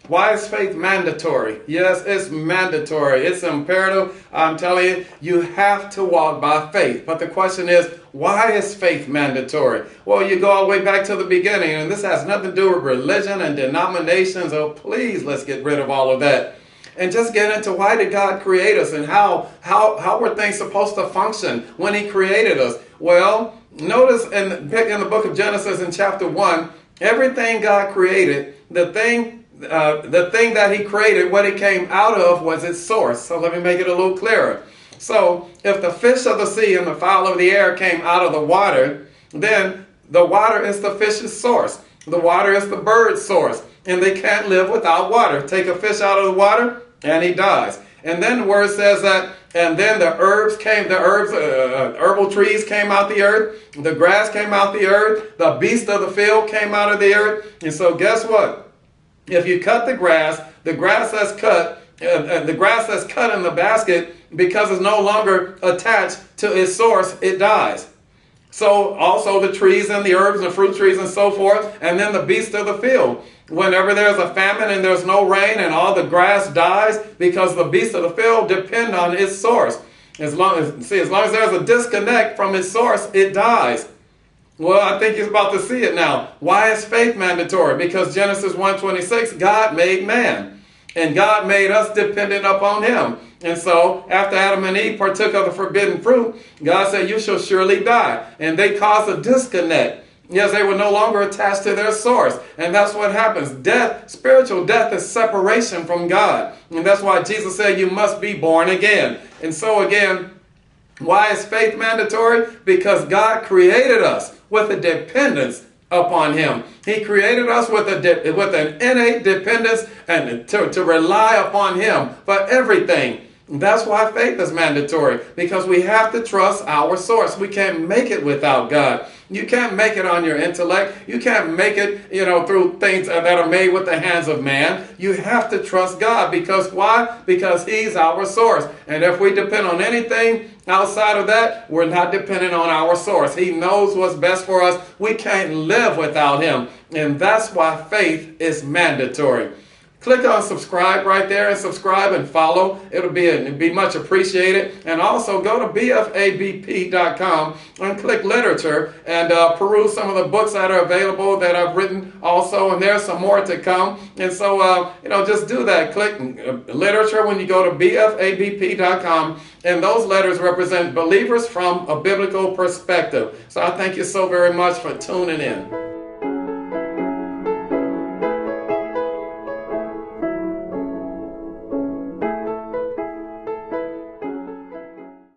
Why is faith mandatory? Yes, it's mandatory. It's imperative. I'm telling you, you have to walk by faith. But the question is, why is faith mandatory? Well, you go all the way back to the beginning, and this has nothing to do with religion and denominations. Oh, please, let's get rid of all of that. And just get into why did God create us and how were things supposed to function when he created us? Well, notice in the book of Genesis in chapter 1, everything God created, the thing that he created, what it came out of was its source. So let me make it a little clearer. So if the fish of the sea and the fowl of the air came out of the water, then the water is the fish's source. The water is the bird's source. And they can't live without water. Take a fish out of the water and he dies. And then the word says that, and then the herbal trees came out the earth, the grass came out the earth, the beast of the field came out of the earth. And so guess what? If you cut the grass that's cut, the grass that's cut in the basket, because it's no longer attached to its source, it dies. So also the trees and the herbs and fruit trees and so forth, and then the beast of the field. Whenever there's a famine and there's no rain and all the grass dies, because the beast of the field depend on its source. As long as there's a disconnect from its source, it dies. Well, I think he's about to see it now. Why is faith mandatory? Because Genesis 1:26, God made man. And God made us dependent upon him. And so, after Adam and Eve partook of the forbidden fruit, God said, you shall surely die. And they caused a disconnect. Yes, they were no longer attached to their source. And that's what happens. Death, spiritual death is separation from God. And that's why Jesus said you must be born again. And so again, why is faith mandatory? Because God created us with a dependence upon him. He created us with an innate dependence and to rely upon him for everything. That's why faith is mandatory, because we have to trust our source. We can't make it without God. You can't make it on your intellect. You can't make it, through things that are made with the hands of man. You have to trust God. Because why? Because he's our source. And if we depend on anything outside of that, we're not dependent on our source. He knows what's best for us. We can't live without him. And that's why faith is mandatory. Click on subscribe right there and subscribe and follow. It'll be much appreciated. And also go to BFABP.com and click literature and peruse some of the books that are available that I've written also. And there's some more to come. And so, just do that. Click literature when you go to BFABP.com. And those letters represent believers from a biblical perspective. So I thank you so very much for tuning in.